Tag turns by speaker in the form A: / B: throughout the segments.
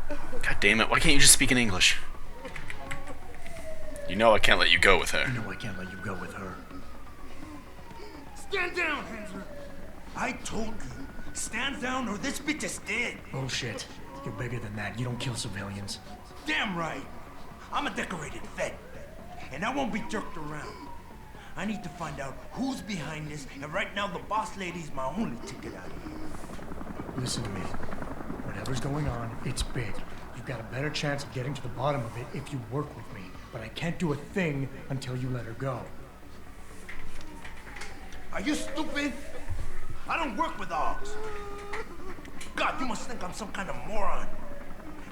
A: God damn it, why can't you just speak in English? You know I can't let you go with her.
B: You know I can't let you go with her.
C: Stand down, Hanser. I told you. Stand down or this bitch is dead.
B: Bullshit. You're bigger than that. You don't kill civilians.
C: Damn right. I'm a decorated vet. And I won't be jerked around. I need to find out who's behind this, and right now the boss lady's my only ticket out of here.
B: Listen to me. Whatever's going on, it's big. You've got a better chance of getting to the bottom of it if you work with me. But I can't do a thing until you let her go.
C: Are you stupid? I don't work with dogs. God, you must think I'm some kind of moron.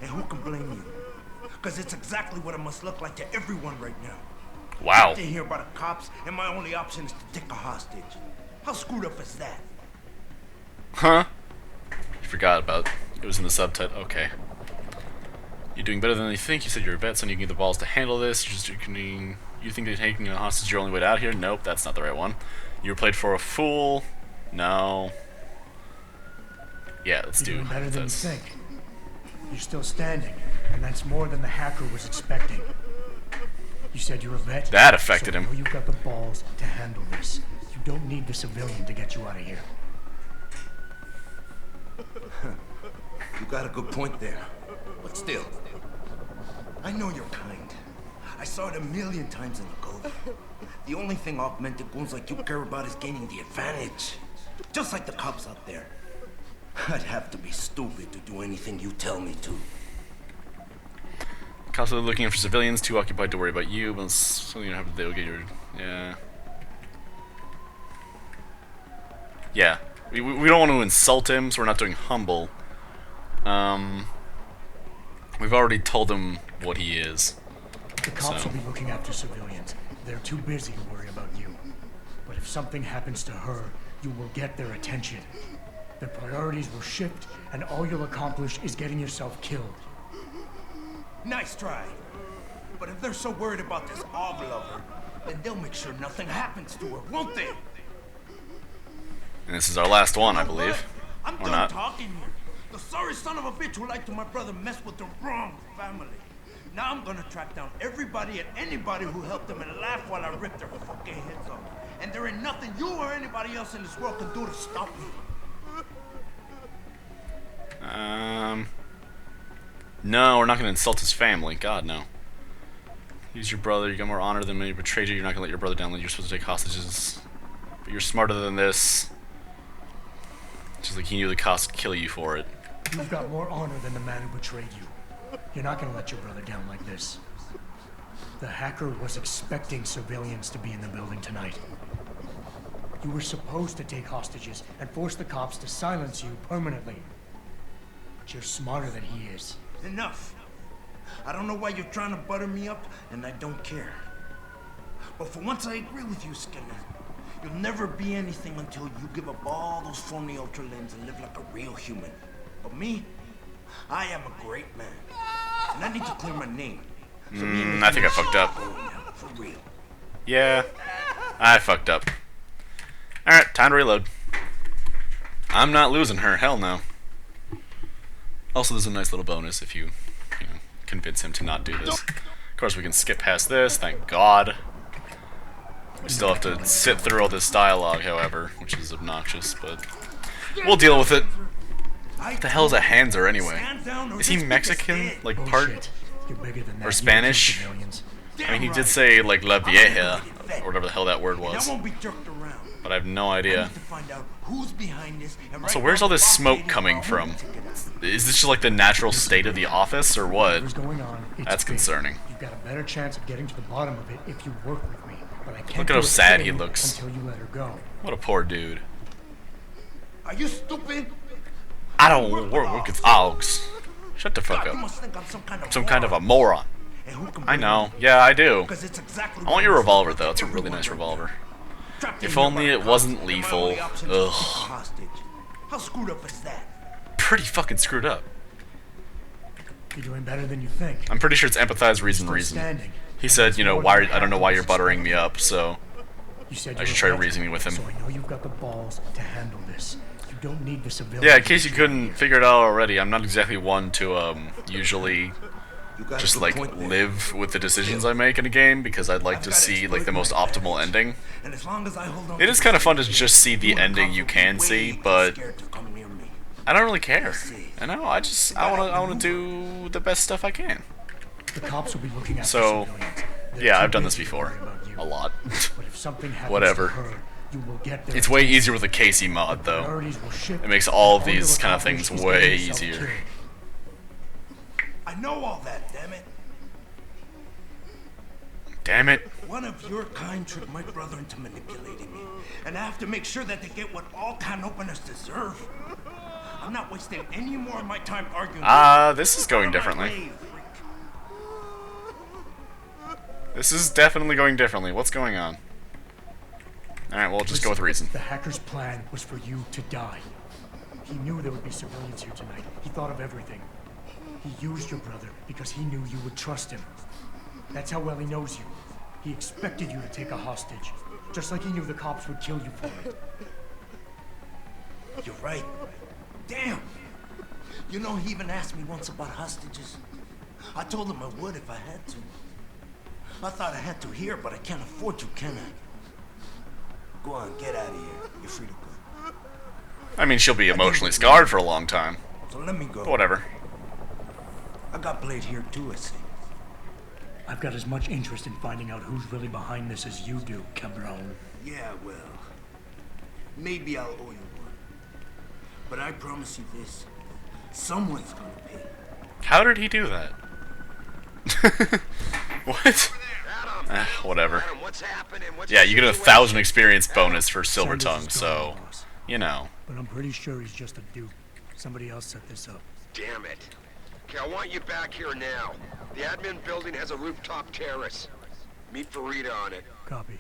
C: And who can blame you? Because it's exactly what it must look like to everyone right now.
A: Wow.
C: They hear about the cops, and my only option is to take a hostage. How screwed up is that?
A: Huh? You forgot about it was in the subtitle. Okay. You're doing better than you think. You said you're a vet, so you need the balls to handle this. You think that taking a hostage is your only way out here? Nope, that's not the right one. You were played for a fool. No. Yeah, let's do
B: You're doing better than you
A: this.
B: think. You're still standing, and that's more than the hacker was expecting. You said you're a vet?
A: That affected
B: so
A: him.
B: I know you've got the balls to handle this. You don't need the civilian to get you out of here.
C: You got a good point there. But still, I know you're kind. I saw it a million times in the Gulf. The only thing augmented goons like you care about is gaining the advantage. Just like the cops out there. I'd have to be stupid to do anything you tell me to.
A: Constantly looking for civilians, too occupied to worry about you, but something you have to get your... Yeah. Yeah. We don't want to insult him, so we're not doing humble. We've already told him what he is.
B: The cops will be looking after civilians. They're too busy to worry about you. But if something happens to her, you will get their attention. Their priorities will shift, and all you'll accomplish is getting yourself killed.
C: Nice try. But if they're so worried about this Og lover, then they'll make sure nothing happens to her, won't they?
A: And this is our last one, I believe.
C: I'm
A: Or
C: done
A: not.
C: talking here. The sorry son of a bitch who liked to my brother mess with the wrong family. Now I'm gonna track down everybody and anybody who helped them and laugh while I rip their fucking heads off. And there ain't nothing you or anybody else in this world can do to stop me.
A: No, we're not going to insult his family. God, no. He's your brother. You got more honor than me. You betrayed you. You're not going to let your brother down. You're supposed to take hostages. But you're smarter than this. Just like he knew the cost would kill you for it.
B: You've got more honor than the man who betrayed you. You're not gonna let your brother down like this. The hacker was expecting civilians to be in the building tonight. You were supposed to take hostages and force the cops to silence you permanently. But you're smarter than he is.
C: Enough. I don't know why you're trying to butter me up, and I don't care. But for once I agree with you, Skinner. You'll never be anything until you give up all those phony ultra limbs and live like a real human. But me, I am a great man. And I need to clear my name. So me and
A: I think I fucked up.
C: now, for real.
A: Yeah, I fucked up. Alright, time to reload. I'm not losing her, hell no. Also, there's a nice little bonus if you convince him to not do this. Of course, we can skip past this, thank God. We still have to sit through all this dialogue, however, which is obnoxious, but we'll deal with it. What the hell is a Hanser anyway? Is he Mexican, like part,
B: Bullshit. You're bigger than that.
A: or
B: You don't kill
A: Spanish?
B: civilians.
A: I mean, he did say, like, La Vieja, or whatever the hell that word
C: And I
A: was,
C: won't be jerked around.
A: but I have no
C: I
A: idea.
C: need to find out who's behind this. And
A: So
C: right
A: where's
C: now,
A: all this
C: the boss
A: smoke
C: lady's
A: coming
C: my
A: from?
C: only ticket out.
A: Is this just like the natural state of the office, or what?
B: Whatever's going on, it's
A: That's
B: big.
A: concerning.
B: You've got a better chance of getting to the bottom of it if you work with me. But I can't
A: Look at
B: do
A: how
B: a
A: sad he
B: thing
A: looks.
B: until you let her go.
A: What a poor dude.
C: Are you stupid?
A: I don't work with dogs. Shut the fuck
C: God, you
A: up.
C: must think I'm
A: Some kind of a moron.
C: And who can
A: I
C: blame
A: know.
C: me?
A: Yeah, I do.
C: Because it's exactly
A: I want your revolver, though. It's a really nice revolver. If only it wasn't lethal. Ugh.
C: How screwed up is that?
A: Pretty fucking screwed up.
B: You're doing better than you think.
A: I'm pretty sure it's empathize, reason,
B: Still
A: reason.
B: standing.
A: He said, you know, why? I don't know why you're buttering me up, so
B: You said
A: I
B: you're
A: should
B: a
A: try
B: vet,
A: reasoning with him.
B: So I know you've got the balls to handle this. You don't need the civilians.
A: Yeah, in case you couldn't figure it out already, I'm not exactly one to usually just like live with the decisions I make in a game, because I'd like to see like the most optimal ending.
C: And as long as I hold on
A: It is kind of fun to just see the ending you can see, but I don't really care. I know. I wanna do the best stuff I can.
B: The cops will be looking at
A: So,
B: civilians.
A: yeah, I've done this before, a lot.
B: But if something happens
A: Whatever.
B: to her, you will get there.
A: It's way easier with a Casey mod, though.
B: Priorities will shift.
A: It makes all of
B: Onto
A: these
B: the
A: kind of
B: cop
A: things
B: who's
A: way
B: getting himself
A: easier.
B: killed.
C: I know all that, damn it.
A: Damn it.
C: One of your kind tricked my brother into manipulating me. And I have to make sure that they get what all can openers deserve. I'm not wasting any more of my time arguing.
A: This is going differently. This is definitely going differently. What's going on? Alright, well, just go with reason.
B: The hacker's plan was for you to die. He knew there would be civilians here tonight. He thought of everything. He used your brother because he knew you would trust him. That's how well he knows you. He expected you to take a hostage, just like he knew the cops would kill you for it.
C: You're right. Damn. You know, he even asked me once about hostages. I told him I would if I had to. I thought I had to here, but I can't afford to, can I? Go on, get out of here. You're free to go.
A: I mean, she'll be emotionally scarred for a long time.
C: So let me go.
A: But whatever.
C: I got Blade here too, I see.
B: I've got as much interest in finding out who's really behind this as you do, Cabron.
C: Yeah, well, maybe I'll owe you one. But I promise you this, someone's gonna pay.
A: How did he do that? What? Whatever. Yeah, you get a 1,000 experience bonus for Silver Tongue, so, you know.
B: But I'm pretty sure he's just a dupe. Somebody else set this up.
D: Damn it. Okay, I want you back here now. The admin building has a rooftop terrace. Meet Farida on it.
B: Copy.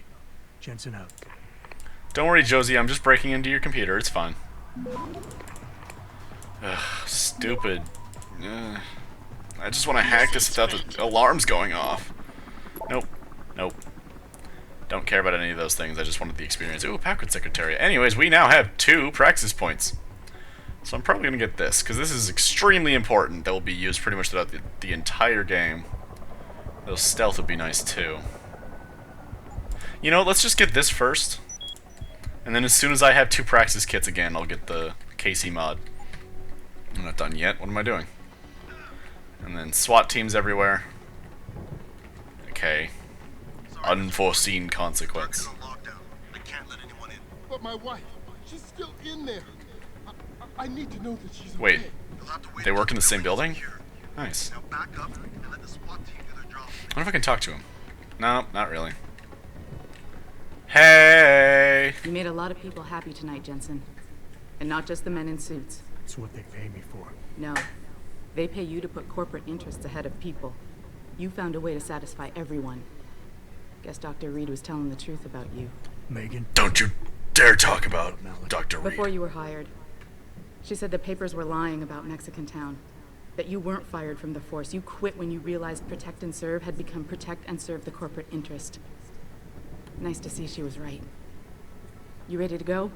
B: Jensen out.
A: Don't worry, Josie, I'm just breaking into your computer. It's fine. Ugh, stupid. Ugh. I just want to hack this without the alarms going off. Nope. Nope. Don't care about any of those things. I just wanted the experience. Ooh, Packard Secretariat. Anyways, we now have 2 praxis points. So I'm probably going to get this, because this is extremely important. That will be used pretty much throughout the entire game. Those stealth would be nice, too. You know, let's just get this first. And then as soon as I have 2 praxis kits again, I'll get the KC mod. I'm not done yet. What am I doing? And then SWAT teams everywhere. Okay. Unforeseen consequence.
E: I can't let anyone in. But my wife, she's still in there. I need to know that she's
A: Wait,
E: okay.
A: they work in the same building? Nice.
E: Now back up and let the SWAT team do their job.
A: I wonder if I can talk to him. No, not really. Hey!
F: You made a lot of people happy tonight, Jensen. And not just the men in suits.
B: It's what they pay me for.
F: No. They pay you to put corporate interests ahead of people. You found a way to satisfy everyone. Guess Dr. Reed was telling the truth about you.
B: Megan?
A: Don't you dare talk about Dr. Reed.
F: Before you were hired, she said the papers were lying about Mexican Town. That you weren't fired from the force. You quit when you realized Protect and Serve had become Protect and Serve the corporate interest. Nice to see she was right. You ready to go?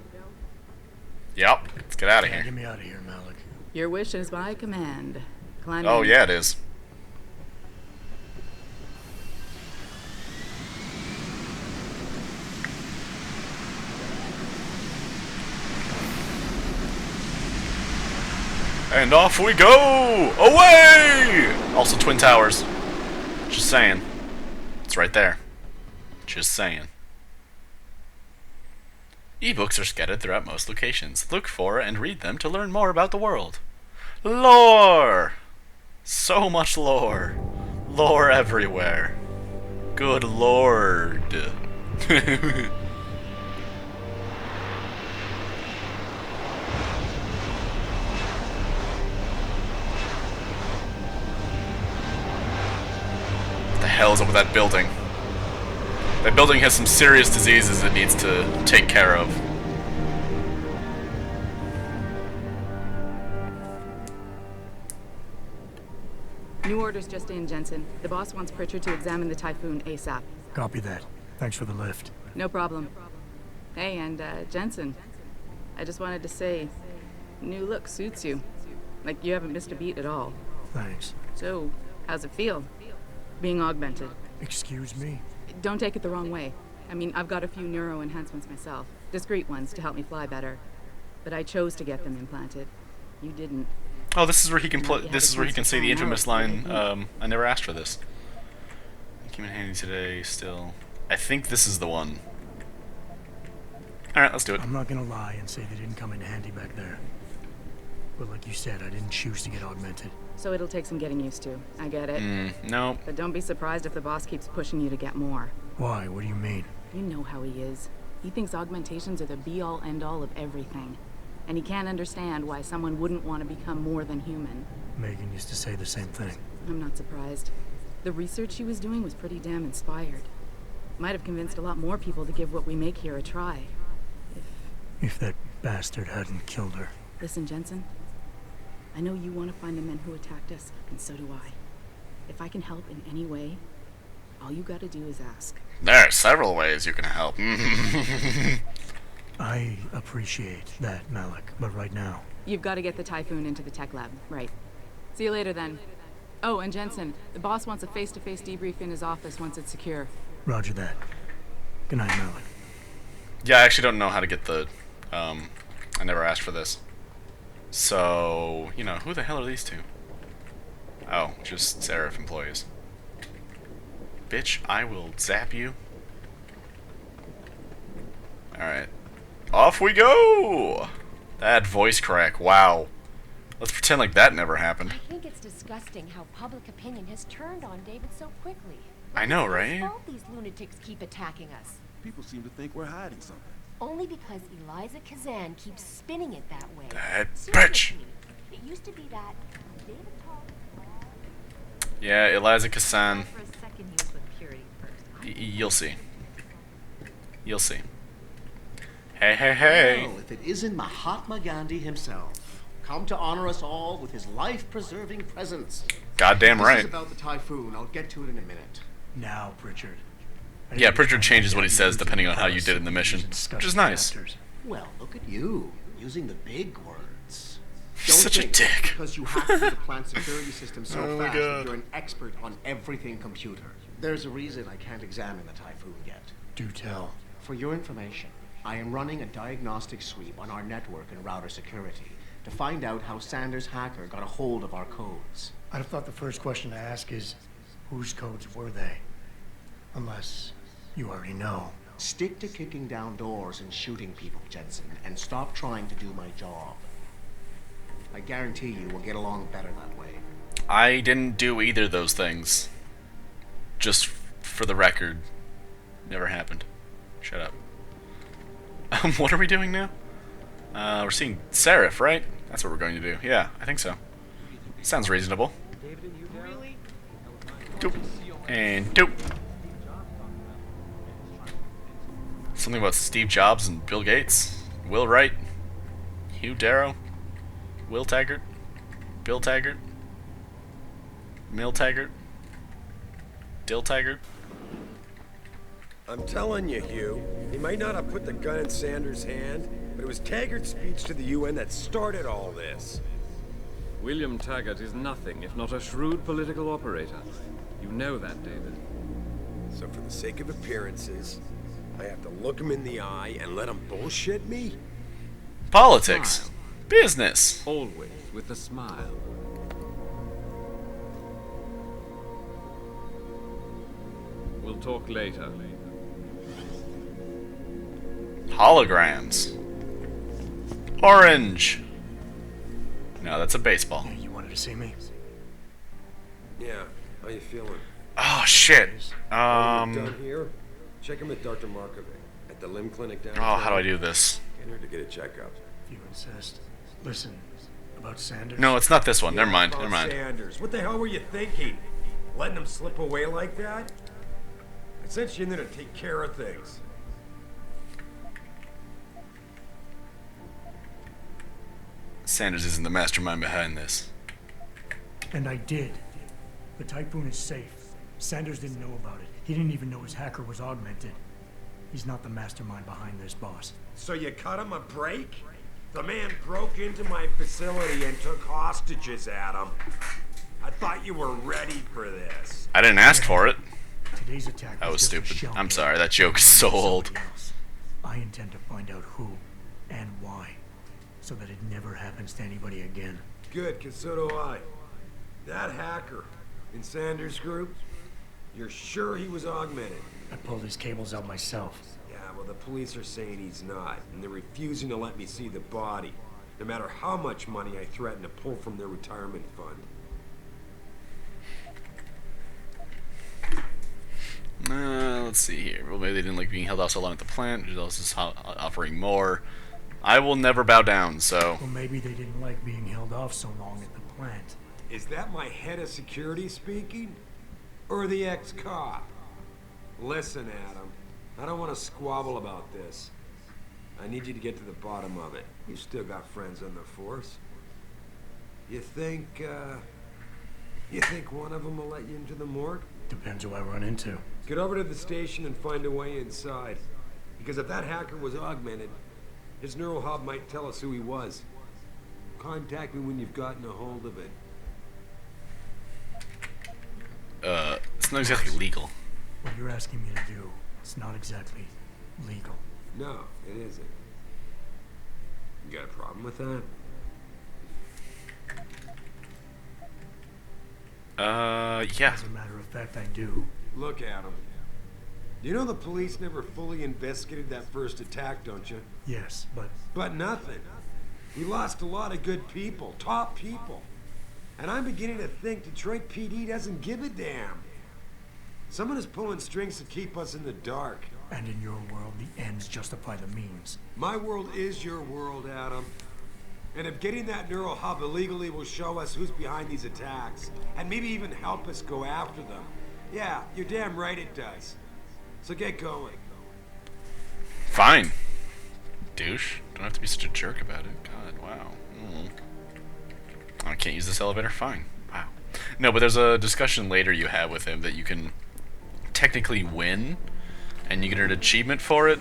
A: Yep, let's get out of
B: Yeah,
A: here.
B: get me out of here, Malik.
F: Your wish is my command. Climb
A: Oh,
F: in.
A: yeah, it is. And off we go! Away! Also Twin Towers. Just saying. It's right there. Just saying. Ebooks are scattered throughout most locations. Look for and read them to learn more about the world. Lore! So much lore. Lore everywhere. Good lord. What the hell's up with that building? That building has some serious diseases it needs to take care of.
F: New orders just in, Jensen. The boss wants Pritchard to examine the Typhoon ASAP.
B: Copy that. Thanks for the lift.
F: No problem. Hey, and Jensen, I just wanted to say, New look suits you. Like you haven't missed a beat at all.
B: Thanks.
F: So, how's it feel? Being augmented.
B: Excuse me?
F: Don't take it the wrong way. I mean, I've got a few neuro enhancements myself. Discreet ones to help me fly better. But I chose to get them implanted. You didn't.
A: Oh, this is where he can this is where he can say the infamous line, I never asked for this. It came in handy today, still. I think this is the one. Alright, let's do it.
B: I'm not gonna lie and say they didn't come in handy back there. But like you said, I didn't choose to get augmented.
F: So it'll take some getting used to. I get it.
A: No.
F: But don't be surprised if the boss keeps pushing you to get more.
B: Why? What do you mean?
F: You know how he is. He thinks augmentations are the be-all, end-all of everything. And he can't understand why someone wouldn't want to become more than human.
B: Megan used to say the same thing.
F: I'm not surprised. The research she was doing was pretty damn inspired. Might have convinced a lot more people to give what we make here a try.
B: If that bastard hadn't killed her.
F: Listen, Jensen. I know you want to find the men who attacked us, and so do I. If I can help in any way, all you gotta do is ask.
A: There are several ways you can help.
B: I appreciate that, Malik, but right now...
F: You've got to get the Typhoon into the tech lab, right. See you later, then. Oh, and Jensen, the boss wants a face-to-face debrief in his office once it's secure.
B: Roger that. Good night, Malik.
A: Yeah, I actually don't know how to get the, I never asked for this. So, you know, who the hell are these two? Oh, just Sarif employees. Bitch, I will zap you. Alright. Off we go! That voice crack, wow. Let's pretend like that never happened.
G: I think it's disgusting how public opinion has turned on David so quickly.
A: I know,
G: It's
A: right?
G: his fault these lunatics keep attacking us.
E: People seem to think we're hiding something.
G: Only because Eliza Kazan keeps spinning it that way.
A: That bitch!
G: Seriously, it used to be that David talked.
A: Yeah, Eliza Kazan.
G: For a second he was with Purity first.
A: You'll see. You'll see. Hey, hey, hey!
H: Well, if it isn't Mahatma Gandhi himself, come to honor us all with his life-preserving presence.
A: Goddamn
H: This
A: right.
H: is about the Typhoon. I'll get to it in a minute.
B: Now, Pritchard.
A: Yeah, Pritchard changes what he says depending on how you did in the mission, which is nice.
H: Well, look at you, using the big words.
A: You're such a
H: think
A: dick.
H: Because you hacked through the plant security system so
A: Oh my
H: fast
A: God.
H: that you're an expert on everything computer. There's a reason I can't examine the Typhoon yet.
B: Do tell.
H: For your information, I am running a diagnostic sweep on our network and router security to find out how Sanders' hacker got a hold of our codes.
B: I'd have thought the first question to ask is, whose codes were they? Unless you already know.
H: Stick to kicking down doors and shooting people, Jensen, and stop trying to do my job. I guarantee you we'll get along better that way.
A: I didn't do either of those things. Just for the record. Never happened. Shut up. What are we doing now? We're seeing Sarif, right? That's what we're going to do. Yeah, I think so. Sounds reasonable. Doop. And doop. Something about Steve Jobs and Bill Gates. Will Wright. Hugh Darrow. Will Taggart. Bill Taggart. Mill Taggart. Dill Taggart.
I: I'm telling you, Hugh, he might not have put the gun in Sanders' hand, but it was Taggart's speech to the UN that started all this.
J: William Taggart is nothing if not a shrewd political operator. You know that, David.
I: So for the sake of appearances, I have to look him in the eye and let him bullshit me?
A: Politics.
J: Smile.
A: Business.
J: Always with a smile. We'll talk later.
A: Holograms. Orange. No, that's a baseball.
B: Yeah, you wanted to see me?
I: Yeah, how you feeling?
A: Oh shit.
I: Done here? Check him at Dr. Markovic at the limb clinic downtown.
A: Oh, how do I do this?
I: Get her to get a checkup.
B: If you insist. Listen, about Sanders?
A: No, it's not this one. Never mind.
I: About
A: Never mind.
I: Sanders. What the hell were you thinking? Letting him slip away like that? I sent you in there to take care of things.
A: Sanders isn't the mastermind behind this.
B: And I did. The Typhoon is safe. Sanders didn't know about it. He didn't even know his hacker was augmented. He's not the mastermind behind this, boss.
I: So you cut him a break? The man broke into my facility and took hostages, Adam. I thought you were ready for this.
A: I didn't ask for it.
B: Today's attack
A: That was
B: just a
A: stupid.
B: shell
A: I'm
B: game.
A: sorry, that joke is so old.
B: Somebody else. I intend to find out who and why, so that it never happens to anybody again.
I: Good, because so do I. That hacker in Sanders' group, you're sure he was augmented?
B: I pulled his cables out myself.
I: Yeah, well, the police are saying he's not, and they're refusing to let me see the body, no matter how much money I threaten to pull from their retirement fund.
A: Let's see here. Well, maybe they didn't like being held off so long at the plant. Who else is offering more? I will never bow down, so...
B: Well, maybe they didn't like being held off so long at the plant.
I: Is that my head of security speaking? Or the ex-cop? Listen, Adam, I don't want to squabble about this. I need you to get to the bottom of it. You still got friends on the force. You think one of them will let you into the morgue?
B: Depends who I run into.
I: Get over to the station and find a way inside. Because if that hacker was augmented, his neural hub might tell us who he was. Contact me when you've gotten a hold of it.
A: It's not exactly legal.
B: What you're asking me to do, it's not exactly legal.
I: No, it isn't. You got a problem with that?
A: Yeah.
B: As a matter of fact, I do.
I: Look, Adam. You know the police never fully investigated that first attack, don't you?
B: Yes, but...
I: But nothing. We lost a lot of good people, top people. And I'm beginning to think Detroit PD doesn't give a damn. Someone is pulling strings to keep us in the dark.
B: And in your world, the ends justify the means.
I: My world is your world, Adam. And if getting that neural hub illegally will show us who's behind these attacks, and maybe even help us go after them, yeah, you're damn right it does. So get going.
A: Fine. Douche. Don't have to be such a jerk about it. God, wow. I can't use this elevator? Fine. Wow. No, but there's a discussion later you have with him that you can technically win, and you get an achievement for it.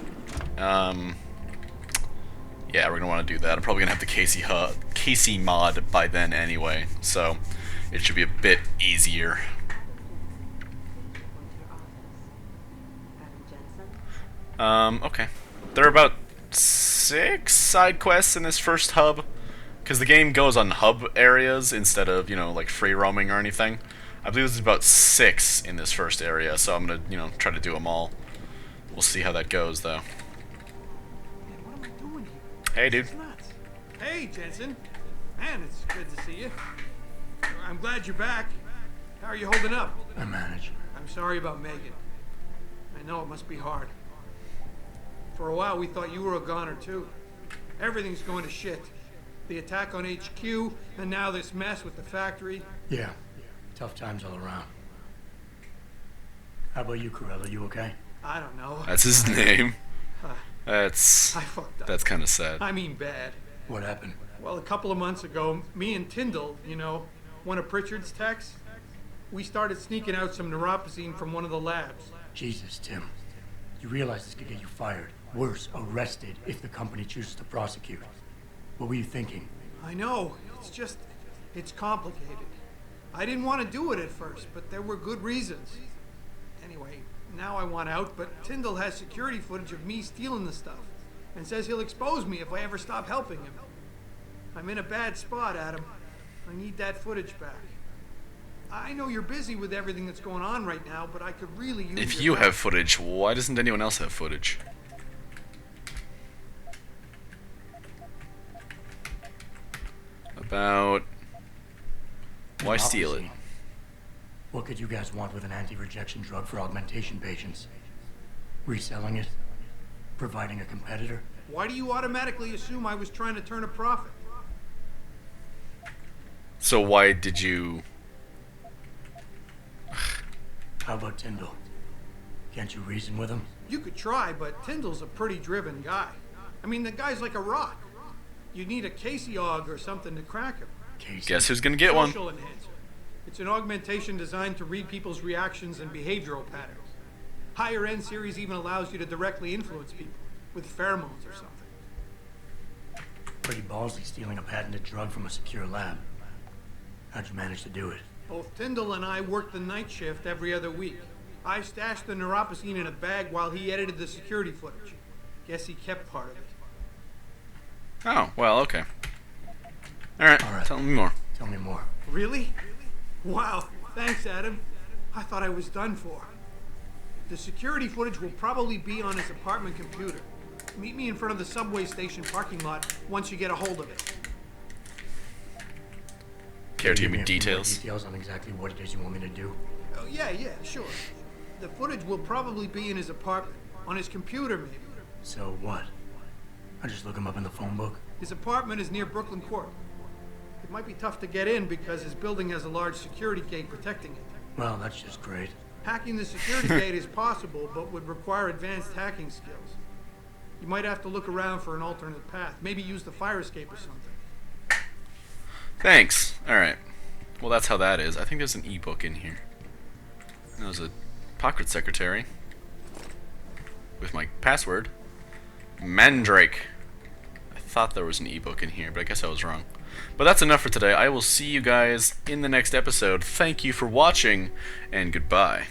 A: Yeah, we're gonna want to do that. I'm probably gonna have the Casey mod by then anyway, so it should be a bit easier. Okay. There are about 6 side quests in this first hub, because the game goes on hub areas instead of, like free roaming or anything. I believe there's about 6 in this first area, so I'm gonna, try to do them all. We'll see how that goes, though.
K: What am I doing here?
A: Hey, dude.
K: It's nuts. Hey, Jensen. Man, it's good to see you. I'm glad you're back. How are you holding up?
B: I manage.
K: I'm sorry about Megan. I know it must be hard. For a while, we thought you were a goner, too. Everything's going to shit. The attack on HQ, and now this mess with the factory.
B: Yeah. Tough times all around. How about you, Corella? You okay?
K: I don't know.
A: That's his name.
K: I fucked up.
A: That's kind of sad.
K: I mean bad.
B: What happened?
K: Well, a couple of months ago, me and Tyndall, one of Pritchard's techs, we started sneaking out some neuropozine from one of the labs.
B: Jesus, Tim. You realize this could get you fired. Worse, arrested if the company chooses to prosecute. What were you thinking?
K: I know. It's complicated. I didn't want to do it at first, but there were good reasons. Anyway, now I want out, but Tyndall has security footage of me stealing the stuff and says he'll expose me if I ever stop helping him. I'm in a bad spot, Adam. I need that footage back. I know you're busy with everything that's going on right now, but I could really use
A: If
K: your
A: you
K: help.
A: have footage, why doesn't anyone else have footage? About... Why steal it?
B: What could you guys want with an anti-rejection drug for augmentation patients? Reselling it? Providing a competitor?
K: Why do you automatically assume I was trying to turn a profit?
A: So why did you...
B: How about Tyndall? Can't you reason with him?
K: You could try, but Tyndall's a pretty driven guy. I mean, the guy's like a rock. You need a Casey aug or something to crack him.
B: Casey?
A: Guess who's gonna get one?
K: Social enhancer. It's an augmentation designed to read people's reactions and behavioral patterns. Higher end series even allows you to directly influence people with pheromones or something.
B: Pretty ballsy stealing a patented drug from a secure lab. How'd you manage to do it?
K: Both Tyndall and I worked the night shift every other week. I stashed the neuropozine in a bag while he edited the security footage. Guess he kept part of it.
A: Oh, well, okay. Alright, tell me more.
B: Tell me more.
K: Really? Wow, thanks, Adam. I thought I was done for. The security footage will probably be on his apartment computer. Meet me in front of the subway station parking lot once you get a hold of it.
A: Care to give me
B: a few more
A: details?
B: Details on exactly what it is you want me to do.
K: Oh, yeah, sure. The footage will probably be in his apartment. On his computer, maybe.
B: So what? I just look him up in the phone book?
K: His apartment is near Brooklyn Court. It might be tough to get in because his building has a large security gate protecting it.
B: Well, that's just great.
K: Hacking the security gate is possible, but would require advanced hacking skills. You might have to look around for an alternate path. Maybe use the fire escape or something.
A: Thanks. Alright. Well, that's how that is. I think there's an ebook in here. There's a pocket secretary with my password. Mandrake. I thought there was an ebook in here, but I guess I was wrong. But that's enough for today. I will see you guys in the next episode. Thank you for watching, and goodbye.